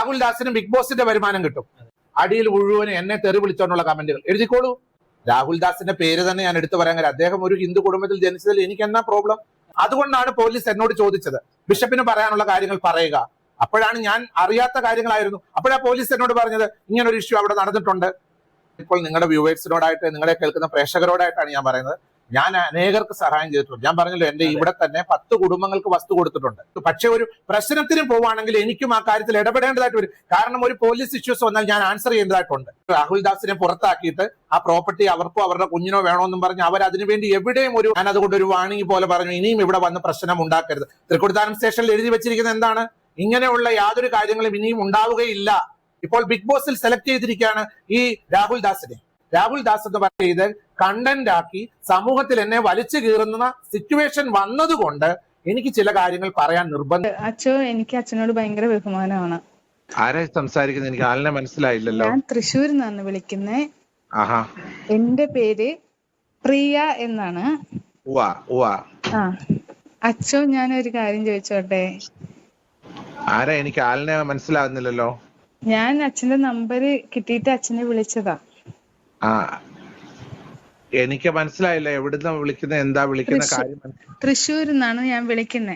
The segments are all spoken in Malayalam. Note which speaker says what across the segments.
Speaker 1: രാഹുൽ ദാസിന് ബിഗ് ബോസിന്റെ വരുമാനം കിട്ടും. അടിയിൽ മുഴുവനും എന്നെ തെറി വിളിച്ചോണ്ടുള്ള കമന്റുകൾ എഴുതിക്കോളൂ. രാഹുൽ ദാസിന്റെ പേര് തന്നെ ഞാൻ എടുത്തു പറയാൻ കാര്യം അദ്ദേഹം ഒരു ഹിന്ദു കുടുംബത്തിൽ ജനിച്ചതിൽ എനിക്ക് എന്നാ പ്രോബ്ലം? അതുകൊണ്ടാണ് പോലീസ് എന്നോട് ചോദിച്ചത് ബിഷപ്പിന് പറയാനുള്ള കാര്യങ്ങൾ പറയുക. അപ്പോഴാണ് ഞാൻ അറിയാത്ത കാര്യങ്ങളായിരുന്നു. അപ്പോഴാ പോലീസ് എന്നോട് പറഞ്ഞത് ഇങ്ങനെ ഒരു ഇഷ്യൂ അവിടെ നടന്നിട്ടുണ്ട്. ഇപ്പോൾ നിങ്ങളുടെ വ്യൂവേഴ്സിനോടായിട്ട് നിങ്ങളെ കേൾക്കുന്ന പ്രേക്ഷകരോടായിട്ടാണ് ഞാൻ പറയുന്നത്. ഞാൻ അനേകർക്ക് സഹായം ചെയ്തിട്ടുണ്ട്. ഞാൻ പറഞ്ഞല്ലോ എന്റെ ഇവിടെ തന്നെ 10 കുടുംബങ്ങൾക്ക് വസ്തു കൊടുത്തിട്ടുണ്ട്. പക്ഷെ ഒരു പ്രശ്നത്തിന് പോവുകയാണെങ്കിൽ എനിക്കും ആ കാര്യത്തിൽ ഇടപെടേണ്ടതായിട്ട് വരും. കാരണം ഒരു പോലീസ് ഇഷ്യൂസ് വന്നാൽ ഞാൻ ആൻസർ ചെയ്യേണ്ടതായിട്ടുണ്ട്. രാഹുൽ ദാസിനെ പുറത്താക്കിയിട്ട് ആ പ്രോപ്പർട്ടി അവർക്കോ അവരുടെ കുഞ്ഞിനോ വേണമെന്നും പറഞ്ഞ് അവർ അതിനുവേണ്ടി എവിടെയും ഞാൻ അതുകൊണ്ട് ഒരു വാണിംഗ് പോലെ പറഞ്ഞു ഇനിയും ഇവിടെ വന്ന് പ്രശ്നം ഉണ്ടാക്കരുത്. തൃക്കൊടിത്താനം സ്റ്റേഷനിൽ എഴുതി വെച്ചിരിക്കുന്നത് എന്താണ്? ഇങ്ങനെയുള്ള യാതൊരു കാര്യങ്ങളും ഇനിയും ഉണ്ടാവുകയില്ല. ഇപ്പോൾ ബിഗ് ബോസിൽ സെലക്ട് ചെയ്തിരിക്കുകയാണ് ഈ രാഹുൽ ദാസിനെ. രാഹുൽ ദാസ് എന്ന് പറയുന്നത് കണ്ടന്റ് ആക്കി സമൂഹത്തിൽ എന്നെ വലിച്ചു കീറുന്ന സിറ്റുവേഷൻ വന്നതുകൊണ്ട് എനിക്ക് ചില കാര്യങ്ങൾ പറയാൻ നിർബന്ധം.
Speaker 2: അച്ഛോ, എനിക്ക് അച്ഛനോട് ഭയങ്കര ബഹുമാനമാണ്.
Speaker 3: ആരാ സംസാരിക്കുന്നത്? എനിക്ക് ആളിനെ മനസ്സിലായില്ലല്ലോ.
Speaker 2: ഞാൻ തൃശ്ശൂരിൽ നിന്നാണ് വിളിക്കുന്നേ. എന്റെ പേര് പ്രിയ എന്നാണ്. ആ അച്ഛോ, ഞാനൊരു കാര്യം ചോദിച്ചോട്ടെ?
Speaker 3: ആരാ? എനിക്ക് ആളിനെ മനസ്സിലാവുന്നില്ലല്ലോ.
Speaker 2: ഞാൻ അച്ഛന്റെ നമ്പർ കിട്ടിയിട്ട് അച്ഛനെ വിളിച്ചതാ.
Speaker 3: എനിക്ക് മനസ്സിലായില്ല. എവിടുന്ന വിളിക്കുന്നത്? എന്താ വിളിക്കുന്ന കാര്യം?
Speaker 2: തൃശ്ശൂരിൽ നിന്നാണ് ഞാൻ വിളിക്കുന്നേ.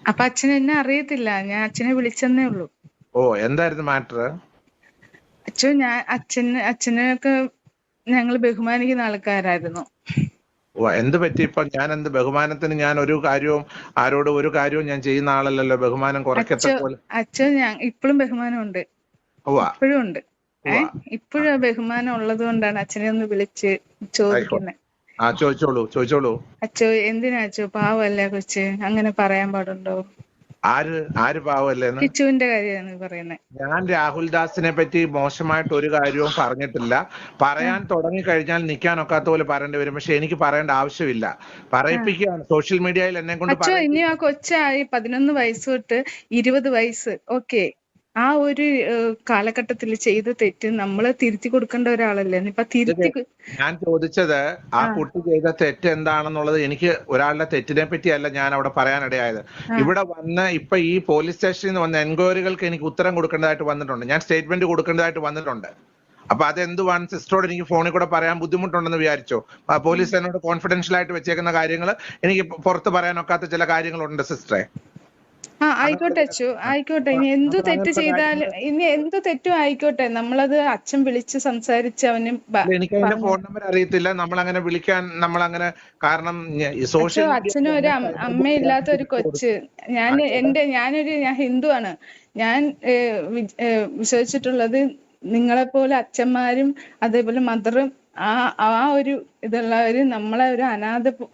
Speaker 2: അപ്പൊ അച്ഛൻ എന്നെ അറിയത്തില്ല. ഞാൻ അച്ഛനെ വിളിച്ചെന്നേ ഉള്ളൂ.
Speaker 3: എന്തായിരുന്നു മാറ്റർ?
Speaker 2: അച്ഛോ, അച്ഛനൊക്കെ ഞങ്ങൾ ബഹുമാനിക്കുന്ന ആൾക്കാരായിരുന്നു.
Speaker 3: എന്ത് പറ്റി ഇപ്പൊ? ഞാൻ എന്ത് ബഹുമാനത്തിന്? ഞാൻ ഒരു കാര്യവും ആരോട് ഒരു കാര്യവും ഞാൻ ചെയ്യുന്ന ആളല്ലല്ലോ. ബഹുമാനം കുറയ്ക്കത്തെ പോലെ.
Speaker 2: അച്ഛൻ ഞാൻ ഇപ്പോഴും ബഹുമാനമുണ്ട്. ഇപ്പോഴും ഉണ്ട്. ഇപ്പോഴും ബഹുമാനം ഉള്ളത് കൊണ്ടാണ് അച്ഛനെ ഒന്ന് വിളിച്ച് ചോദിക്കുന്നത്.
Speaker 3: ചോദിച്ചോളൂ.
Speaker 2: അച്ഛോ, എന്തിനാ അച്ഛോ? പാവല്ലേ കൊച്ച്, അങ്ങനെ പറയാൻ പാടുണ്ടോ?
Speaker 3: ആര് പാവല്ലേ?
Speaker 2: കിച്ചുവിന്റെ കാര്യമാണ് പറയുന്നത്.
Speaker 3: ഞാൻ രാഹുൽ ദാസിനെ പറ്റി മോശമായിട്ട് ഒരു കാര്യവും പറഞ്ഞിട്ടില്ല. പറയാൻ തുടങ്ങി കഴിഞ്ഞാൽ നിൽക്കാനൊക്കാത്ത പോലെ പറയേണ്ടി വരും. പക്ഷെ എനിക്ക് പറയേണ്ട ആവശ്യമില്ല. പറയിപ്പിക്കുകയാണ് സോഷ്യൽ മീഡിയയിൽ എന്നെ കൊണ്ട്.
Speaker 2: അച്ഛോ, ഇനി ആ കൊച്ചായി 11 വയസ്സ് തൊട്ട് 20 വയസ്സ്, ഓക്കെ, ആ ഒരു കാലഘട്ടത്തിൽ ചെയ്ത തെറ്റ് നമ്മള് തിരുത്തി കൊടുക്കേണ്ട ഒരാളല്ലേ? ഇപ്പൊ
Speaker 3: ഞാൻ ചോദിച്ചത് ആ കുട്ടി ചെയ്ത തെറ്റ് എന്താണെന്നുള്ളത്. എനിക്ക് ഒരാളുടെ തെറ്റിനെ പറ്റിയല്ല ഞാൻ അവിടെ പറയാനിടയായത്. ഇവിടെ വന്ന് ഇപ്പൊ ഈ പോലീസ് സ്റ്റേഷനിൽ നിന്ന് വന്ന എൻക്വയറികൾക്ക് എനിക്ക് ഉത്തരം കൊടുക്കേണ്ടതായിട്ട് വന്നിട്ടുണ്ട്. ഞാൻ സ്റ്റേറ്റ്മെന്റ് കൊടുക്കേണ്ടതായിട്ട് വന്നിട്ടുണ്ട്. അപ്പൊ അതെന്തുവാണ് സിസ്റ്ററോട് എനിക്ക് ഫോണിൽ കൂടെ പറയാൻ ബുദ്ധിമുട്ടുണ്ടെന്ന് വിചാരിച്ചോ? പോലീസ് എന്നോട് കോൺഫിഡൻഷ്യൽ ആയിട്ട് വെച്ചേക്കുന്ന കാര്യങ്ങൾ എനിക്ക് പുറത്ത് പറയാനൊക്കാത്ത ചില കാര്യങ്ങളുണ്ട് സിസ്റ്ററെ.
Speaker 2: ആയിക്കോട്ടെ അച്ഛോ, ആയിക്കോട്ടെ. ഇനി എന്ത് തെറ്റ് ചെയ്താലും, ഇനി എന്ത് തെറ്റും ആയിക്കോട്ടെ, നമ്മളത് അച്ഛൻ വിളിച്ച് സംസാരിച്ച് അവന്. എനിക്ക്
Speaker 3: അതിന്റെ ഫോൺ നമ്പർ അറിയത്തില്ല. നമ്മളങ്ങനെ വിളിക്കാൻ നമ്മളങ്ങനെ, കാരണം
Speaker 2: അച്ഛനും ഒരു അമ്മയില്ലാത്ത ഒരു കൊച്ച്. ഞാൻ ഹിന്ദുവാണ്. ഞാൻ വിശ്വസിച്ചിട്ടുള്ളത് നിങ്ങളെപ്പോലെ അച്ഛന്മാരും അതേപോലെ മദറും ആ ഒരു ഇതുള്ളവര് നമ്മളെ ഒരു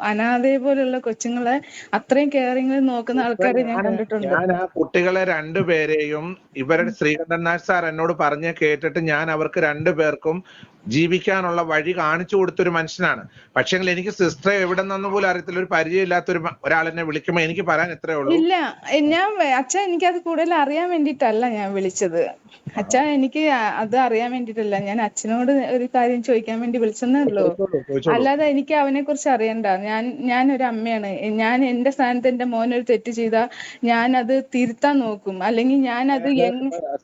Speaker 2: അനാഥയെ പോലുള്ള കൊച്ചുങ്ങളെ അത്രയും കെയറിംഗിൽ നോക്കുന്ന ആൾക്കാരെ ഞാൻ കണ്ടിട്ടുണ്ട്.
Speaker 3: ഞാൻ ആ കുട്ടികളെ രണ്ടുപേരെയും ഇവരുടെ ശ്രീകണ്ഠൻ നായർ സാർ എന്നോട് പറഞ്ഞ് കേട്ടിട്ട് ഞാൻ അവർക്ക് രണ്ടുപേർക്കും ജീവിക്കാനുള്ള വഴി കാണിച്ചു കൊടുത്തൊരു മനുഷ്യനാണ്. പക്ഷെങ്കിൽ എനിക്ക് സിസ്റ്ററെ എവിടെ നിന്ന് പോലും അറിയത്തില്ല. ഒരു പരിചയമില്ലാത്ത ഒരാളെന്നെ വിളിക്കുമ്പോ എനിക്ക് പറയാൻ എത്രയേ ഉള്ളൂ.
Speaker 2: ഇല്ല, ഞാൻ അച്ഛാ എനിക്കത് കൂടുതൽ അറിയാൻ വേണ്ടിട്ടല്ല ഞാൻ വിളിച്ചത്. അച്ഛാ, എനിക്ക് അത് അറിയാൻ വേണ്ടിട്ടല്ല. ഞാൻ അച്ഛനോട് ഒരു കാര്യം ചോദിക്കാൻ വേണ്ടി വിളിച്ചെന്നേ ഉള്ളൂ. അല്ലാതെ എനിക്ക് അവനെ കുറിച്ച് അറിയണ്ട. ഞാനൊരു അമ്മയാണ്. ഞാൻ എന്റെ സ്ഥാനത്ത് എന്റെ മോനൊരു തെറ്റ് ചെയ്താൽ ഞാൻ അത് തിരുത്താൻ നോക്കും. അല്ലെങ്കിൽ ഞാനത്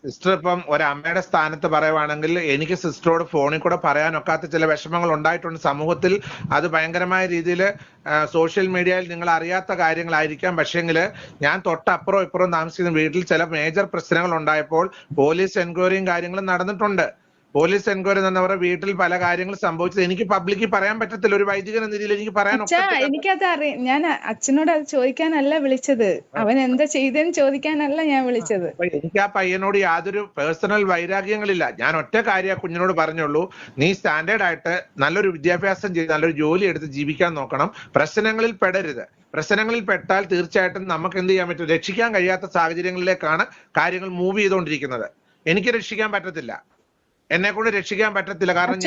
Speaker 3: സിസ്റ്റർ ഇപ്പം ഒരമ്മയുടെ സ്ഥാനത്ത് പറയുവാണെങ്കിൽ എനിക്ക് സിസ്റ്ററോട് ഫോണിൽ കൂടെ പറയാനൊക്കാത്ത ചില വിഷമങ്ങൾ ഉണ്ടായിട്ടുണ്ട് സമൂഹത്തിൽ. അത് ഭയങ്കരമായ രീതിയിൽ സോഷ്യൽ മീഡിയയിൽ നിങ്ങൾ അറിയാത്ത കാര്യങ്ങളായിരിക്കാം. പക്ഷേങ്കിൽ ഞാൻ തൊട്ടപ്പുറം ഇപ്പുറം താമസിക്കുന്ന വീട്ടിൽ ചില മേജർ പ്രശ്നങ്ങൾ ഉണ്ടായപ്പോൾ പോലീസ് എൻക്വയറിയും കാര്യങ്ങളും നടന്നിട്ടുണ്ട്. പോലീസ് എൻക്വയറി എന്നവരുടെ വീട്ടിൽ പല കാര്യങ്ങൾ സംഭവിച്ചത് എനിക്ക് പബ്ലിക്കിൽ പറയാൻ പറ്റത്തില്ല. ഒരു വൈദികൻ എന്ന രീതിയിൽ എനിക്ക് പറയാൻ.
Speaker 2: എനിക്കത് അറിയാം. ഞാൻ അച്ഛനോട് അത് ചോദിക്കാനല്ല വിളിച്ചത്. അവൻ എന്താ ചെയ്തെന്ന് ചോദിക്കാനല്ല ഞാൻ വിളിച്ചത്.
Speaker 3: എനിക്ക് ആ പയ്യനോട് യാതൊരു പേഴ്സണൽ വൈരാഗ്യങ്ങളില്ല. ഞാൻ ഒറ്റ കാര്യം കുഞ്ഞിനോട് പറഞ്ഞുള്ളൂ, നീ സ്റ്റാൻഡേർഡ് ആയിട്ട് നല്ലൊരു വിദ്യാഭ്യാസം ചെയ്ത് നല്ലൊരു ജോലി എടുത്ത് ജീവിക്കാൻ നോക്കണം. പ്രശ്നങ്ങളിൽ പെടരുത്. പ്രശ്നങ്ങളിൽ പെട്ടാൽ തീർച്ചയായിട്ടും നമുക്ക് എന്ത് ചെയ്യാൻ പറ്റും? രക്ഷിക്കാൻ കഴിയാത്ത സാഹചര്യങ്ങളിലേക്കാണ് കാര്യങ്ങൾ മൂവ് ചെയ്തുകൊണ്ടിരിക്കുന്നത്. എനിക്ക് രക്ഷിക്കാൻ പറ്റത്തില്ല. എന്നെ കൊണ്ട് രക്ഷിക്കാൻ പറ്റത്തില്ല. കാരണം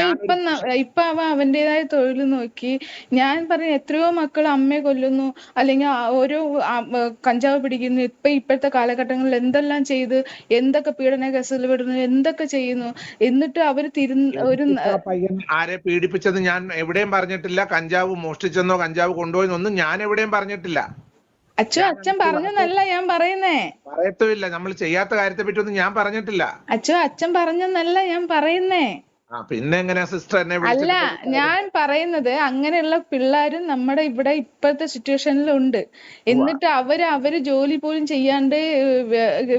Speaker 2: ഇപ്പൊ അവന്റേതായ തൊഴിൽ നോക്കി ഞാൻ പറഞ്ഞ എത്രയോ മക്കൾ അമ്മയെ കൊല്ലുന്നു, അല്ലെങ്കിൽ ഓരോ കഞ്ചാവ് പിടിക്കുന്നു. ഇപ്പോഴത്തെ കാലഘട്ടങ്ങളിൽ എന്തെല്ലാം ചെയ്ത് എന്തൊക്കെ പീഡന കേസുകൾ വിടുന്നു, എന്തൊക്കെ ചെയ്യുന്നു. എന്നിട്ട് അവര്
Speaker 3: പയ്യൻ ആരെ പീഡിപ്പിച്ചത് ഞാൻ എവിടെയും പറഞ്ഞിട്ടില്ല. കഞ്ചാവ് മോഷ്ടിച്ചെന്നോ കഞ്ചാവ് കൊണ്ടുപോയെന്നൊന്നും ഞാൻ എവിടെയും പറഞ്ഞിട്ടില്ല.
Speaker 2: അച്ഛൻ അച്ഛൻ പറഞ്ഞെന്നല്ല ഞാൻ പറയുന്നേ.
Speaker 3: പറയത്തുമില്ല. നമ്മൾ ചെയ്യാത്ത കാര്യത്തെ പറ്റി ഒന്നും ഞാൻ പറഞ്ഞിട്ടില്ല.
Speaker 2: അച്ഛൻ പറഞ്ഞെന്നല്ല ഞാൻ പറയുന്നേ.
Speaker 3: പിന്നെ എങ്ങനെയാ സിസ്റ്റർ എന്നെ
Speaker 2: അല്ല,
Speaker 3: വിളിച്ചിട്ട്
Speaker 2: ഞാൻ പറയുന്നത് അങ്ങനെയുള്ള പിള്ളേരും നമ്മുടെ ഇവിടെ ഇപ്പോഴത്തെ സിറ്റുവേഷനിൽ ഉണ്ട്. എന്നിട്ട് അവര് ജോലി പോലും ചെയ്യാണ്ട്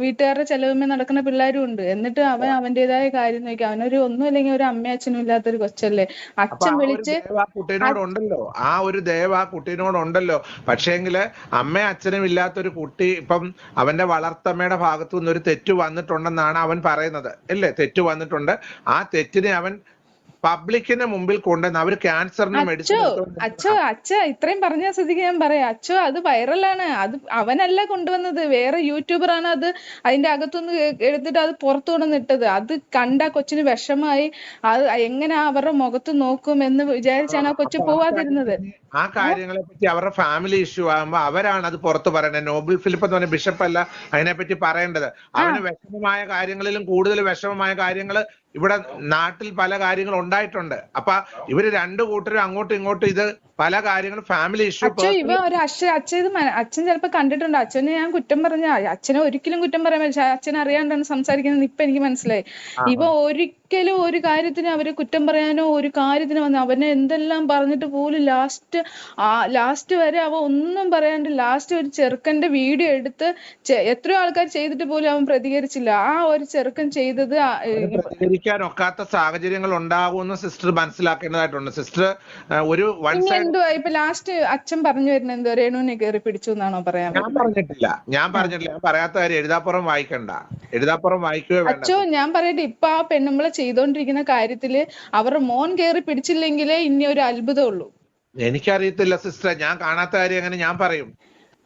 Speaker 2: വീട്ടുകാരുടെ ചെലവുമേ നടക്കുന്ന പിള്ളേരും ഉണ്ട്. എന്നിട്ട് അവൻ അവന്റേതായ കാര്യം നോക്കി, അവനൊരു ഒന്നുമില്ലെങ്കിൽ ഒരു അമ്മയും അച്ഛനും ഇല്ലാത്തൊരു കൊച്ചല്ലേ. അച്ഛൻ വിളിച്ച്
Speaker 3: കുട്ടീനോടുണ്ടല്ലോ, ആ ഒരു ദയവ് ആ കുട്ടീനോടുണ്ടല്ലോ. പക്ഷേങ്കില് അമ്മയും അച്ഛനും ഇല്ലാത്തൊരു കുട്ടി ഇപ്പം അവന്റെ വളർത്തമ്മയുടെ ഭാഗത്തു നിന്ന് ഒരു തെറ്റ് വന്നിട്ടുണ്ടെന്നാണ് അവൻ പറയുന്നത് അല്ലേ? തെറ്റ് വന്നിട്ടുണ്ട്. ആ തെറ്റിനെ അവൻ പബ്ലിക്കിന് മുമ്പിൽ കൊണ്ടുവന്ന് അവര് ക്യാൻസറിന് മെഡിസിൻ
Speaker 2: അച്ഛ ഇത്രയും പറഞ്ഞ സ്ഥിതിക്ക് ഞാൻ പറയാം. അച്ഛോ, അത് വൈറലാണ്. അത് അവനല്ല കൊണ്ടുവന്നത്, വേറെ യൂട്യൂബറാണ് അത് അതിന്റെ അകത്തുനിന്ന് എടുത്തിട്ട് അത് പുറത്തു കൊണ്ടുവന്നിട്ടത്. അത് കണ്ട കൊച്ചിന് വിഷമായി. അത് എങ്ങനെ അവരുടെ മുഖത്ത് നോക്കും എന്ന് വിചാരിച്ചാണ് ആ കൊച്ചു പോവാതിരുന്നത്.
Speaker 3: ആ കാര്യങ്ങളെ പറ്റി അവരുടെ ഫാമിലി ഇഷ്യൂ ആകുമ്പോ അവരാണ് അത് പുറത്ത് പറയേണ്ടത്. നോബിൾ ഫിലിപ്പ് എന്ന് പറഞ്ഞ ബിഷപ്പ് അല്ല അതിനെപ്പറ്റി പറയേണ്ടത്. അവന് വിഷമമായ കാര്യങ്ങളിലും കൂടുതൽ വിഷമമായ കാര്യങ്ങൾ ഇവിടെ നാട്ടിൽ പല കാര്യങ്ങൾ ഉണ്ടായിട്ടുണ്ട്. അപ്പൊ ഇവര് രണ്ടു കൂട്ടരും അങ്ങോട്ടും ഇങ്ങോട്ടും ഇത് പല കാര്യങ്ങളും ഫാമിലി ഇഷ്യൂ.
Speaker 2: അച്ഛൻ ചിലപ്പോ കണ്ടിട്ടുണ്ട്. അച്ഛനെ ഞാൻ കുറ്റം പറഞ്ഞ, അച്ഛനെ ഒരിക്കലും കുറ്റം പറയാൻ പറ്റില്ല. അച്ഛൻ അറിയാണ്ടാണ് സംസാരിക്കുന്നത്. ഇപ്പൊ എനിക്ക് മനസ്സിലായി. ഇവ ഒരിക്കലും ഒരു കാര്യത്തിന് അവരെ കുറ്റം പറയാനോ ഒരു കാര്യത്തിന് വന്ന് അവനെ എന്തെല്ലാം പറഞ്ഞിട്ട് പോലും ലാസ്റ്റ് വരെ അവ ഒന്നും പറയാണ്ട് ലാസ്റ്റ് ഒരു ചെറുക്കന്റെ വീഡിയോ എടുത്ത് എത്രയോ ആൾക്കാർ ചെയ്തിട്ട് പോലും അവൻ പ്രതികരിച്ചില്ല. ആ ഒരു ചെറുക്കൻ ചെയ്തത്
Speaker 3: പ്രതികരിക്കാൻ ഒക്കാത്ത സാഹചര്യങ്ങൾ ഉണ്ടാകുമെന്ന് സിസ്റ്റർ മനസ്സിലാക്കേണ്ടതായിട്ടുണ്ട്. സിസ്റ്റർ ഒരു
Speaker 2: എന്തുവാ ഇപ്പൊ ലാസ്റ്റ് അച്ഛൻ പറഞ്ഞു വരുന്നത് എന്തോ രേണുവിനെ കയറി പിടിച്ചു എന്നാണോ പറയാൻ?
Speaker 3: ഞാൻ പറഞ്ഞിട്ടില്ല. ഞാൻ പറയാത്ത കാര്യം എഴുതാപ്പുറം വായിക്കണ്ട. എഴുതാപ്പുറം വായിക്കുകയോ വേണ്ട.
Speaker 2: അച്ഛോ, ഞാൻ പറയട്ടെ, ഇപ്പൊ ആ പെണ്ണുമ്പളെ ചെയ്തോണ്ടിരിക്കുന്ന കാര്യത്തില് അവരുടെ മോൻ കയറി പിടിച്ചില്ലെങ്കിലേ ഇനി ഒരു അത്ഭുതമുള്ളൂ.
Speaker 3: എനിക്കറിയത്തില്ല സിസ്റ്റർ, ഞാൻ കാണാത്ത കാര്യം എങ്ങനെ ഞാൻ പറയും?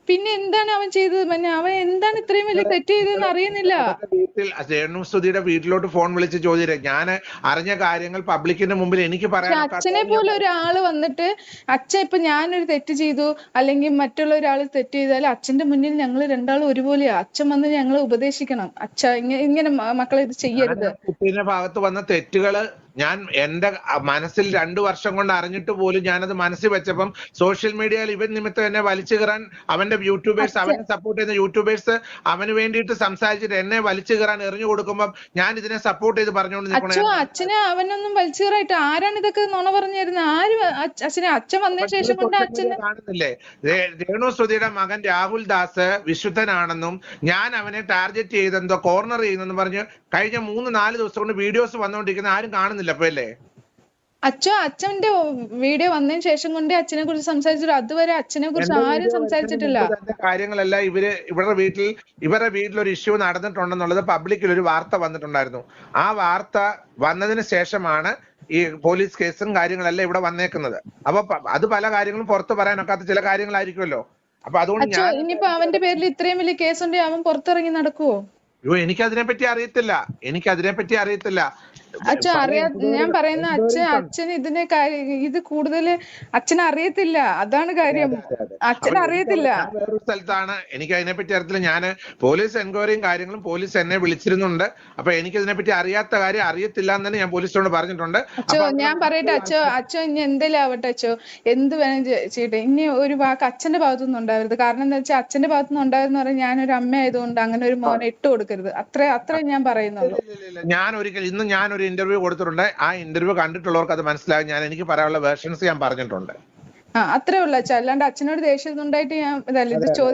Speaker 2: പിന്നെ എന്താണ് അവൻ ചെയ്തത്? അവൻ എന്താണ് ഇത്രയും വലിയ തെറ്റ് ചെയ്തതെന്ന് അറിയുന്നില്ല.
Speaker 3: വീട്ടിൽ രേണുസുധിയുടെ വീട്ടിലോട്ട് ഫോൺ വിളിച്ച് ചോദിച്ചു. ഞാൻ അറിഞ്ഞ കാര്യങ്ങൾ പബ്ലിക്കിന്റെ മുമ്പിൽ എനിക്ക് പറയാൻ.
Speaker 2: അച്ഛനെ പോലെ ഒരാള് വന്നിട്ട് അച്ഛൻ ഇപ്പൊ ഞാനൊരു തെറ്റ് ചെയ്തു അല്ലെങ്കിൽ മറ്റുള്ള ഒരാൾ തെറ്റ് ചെയ്താൽ അച്ഛന്റെ മുന്നിൽ ഞങ്ങൾ രണ്ടാളും ഒരുപോലെയാ. അച്ഛൻ വന്ന് ഞങ്ങളെ ഉപദേശിക്കണം. ഇങ്ങനെ മക്കളെ ഇത് ചെയ്യരുത്.
Speaker 3: കുട്ടീന്റെ ഭാഗത്ത് വന്ന തെറ്റുകള് ഞാൻ എന്റെ മനസ്സിൽ 2 വർഷം കൊണ്ട് അറിഞ്ഞിട്ട് പോലും ഞാനത് മനസ്സിൽ വെച്ചപ്പം സോഷ്യൽ മീഡിയയിൽ ഇവൻ നിമിത്തം എന്നെ വലിച്ചു കയറാൻ അവന്റെ യൂട്യൂബേഴ്സ്, അവനെ സപ്പോർട്ട് ചെയ്യുന്ന യൂട്യൂബേഴ്സ് അവന് വേണ്ടിയിട്ട് സംസാരിച്ചിട്ട് എന്നെ വലിച്ചു കയറാൻ എറിഞ്ഞു കൊടുക്കുമ്പോൾ ഞാൻ ഇതിനെ സപ്പോർട്ട് ചെയ്ത് പറഞ്ഞുകൊണ്ട്
Speaker 2: അച്ഛനെ അവനൊന്നും വലിച്ചു കയറായിട്ട് ആരാണ് ഇതൊക്കെ നുണ പറഞ്ഞു തരുന്നത്? ആര് അച്ഛൻ വന്നതിന് ശേഷം കൊണ്ട് അച്ഛനെ
Speaker 3: കാണുന്നില്ലേ? രേണുസുധിയുടെ മകൻ രാഹുൽ ദാസ് വിശുദ്ധനാണെന്നും ഞാൻ അവനെ ടാർഗറ്റ് ചെയ്തെന്തോ കോർണർ ചെയ്യുന്നെന്ന് പറഞ്ഞ് കഴിഞ്ഞ 3-4 ദിവസം കൊണ്ട് വീഡിയോസ് വന്നുകൊണ്ടിരിക്കുന്ന ആരും കാണുന്നില്ല. അപ്പൊ അല്ലേ
Speaker 2: അച്ഛന്റെ വീഡിയോ വന്നതിന് ശേഷം കൊണ്ട് അച്ഛനെ കുറിച്ച് സംസാരിച്ചിട്ട് അതുവരെ അച്ഛനെ കുറിച്ച് ആരും സംസാരിച്ചിട്ടില്ല.
Speaker 3: കാര്യങ്ങളല്ല ഇവരുടെ വീട്ടിൽ ഒരു ഇഷ്യൂ നടന്നിട്ടുണ്ടെന്നുള്ളത് പബ്ലിക്കിൽ ഒരു വാർത്ത വന്നിട്ടുണ്ടായിരുന്നു. ആ വാർത്ത വന്നതിന് ശേഷമാണ് ഈ പോലീസ് കേസും കാര്യങ്ങളെല്ലാം ഇവിടെ വന്നേക്കുന്നത്. അപ്പൊ അത് പല കാര്യങ്ങളും പുറത്ത് പറയാനൊക്കാത്ത ചില കാര്യങ്ങളായിരിക്കുമല്ലോ. അപ്പൊ അതുകൊണ്ട്
Speaker 2: ഇനിയിപ്പോ അവന്റെ പേരിൽ ഇത്രയും വലിയ കേസുണ്ടെങ്കിൽ അവൻ പുറത്തിറങ്ങി നടക്കുവോ?
Speaker 3: എനിക്കതിനെ പറ്റി അറിയത്തില്ല.
Speaker 2: ഞാൻ പറയുന്ന അച്ഛൻ ഇത് കൂടുതൽ അച്ഛൻ അറിയത്തില്ല. അതാണ് കാര്യം. അച്ഛൻ അറിയത്തില്ല.
Speaker 3: വേറൊരു സ്ഥലത്താണ്. എനിക്ക് അതിനെപ്പറ്റി അറിയത്തില്ല. ഞാൻ പോലീസ് എൻക്വയറിയും കാര്യങ്ങളും പോലീസ് എന്നെ വിളിച്ചിരുന്നുണ്ട്. അപ്പൊ എനിക്ക് ഇതിനെപ്പറ്റി അറിയാത്ത കാര്യം അറിയത്തില്ല എന്ന് തന്നെ ഞാൻ പോലീസിനോട് പറഞ്ഞിട്ടുണ്ട്.
Speaker 2: ഞാൻ പറയട്ടെ അച്ഛോ ഇനി എന്തെങ്കിലും ആവട്ടെ അച്ഛോ, എന്ത് വേണം ചെയ്യട്ടെ, ഇനി ഒരു വാക്ക് അച്ഛന്റെ ഭാഗത്തുനിന്ന് ഉണ്ടാവരുത്. കാരണം എന്താ വെച്ചാൽ അച്ഛന്റെ ഭാഗത്തുനിന്ന് ഉണ്ടാവെന്ന് പറഞ്ഞാൽ ഞാനൊരു അമ്മ ആയതുകൊണ്ട് അങ്ങനെ ഒരു മോനെ ഇട്ട് കൊടുക്കരുത്. അത്ര ഞാൻ പറയുന്നുള്ളൂ.
Speaker 3: ഞാനൊരു ഇന്റർവ്യൂ കൊടുത്തിട്ടുണ്ട്. ആ ഇന്റർവ്യൂ കണ്ടിട്ടുള്ളവർക്ക് അത് മനസ്സിലാകും. എനിക്ക് പറയാനുള്ള വേർഷൻസ് ഞാൻ പറഞ്ഞിട്ടുണ്ട്.
Speaker 2: അത്രേ ഉള്ളൂ അച്ഛാ. അല്ലാണ്ട് അച്ഛനോട് ദേഷ്യം ഉണ്ടായിട്ട് ഞാൻ ഇതല്ല ഇത്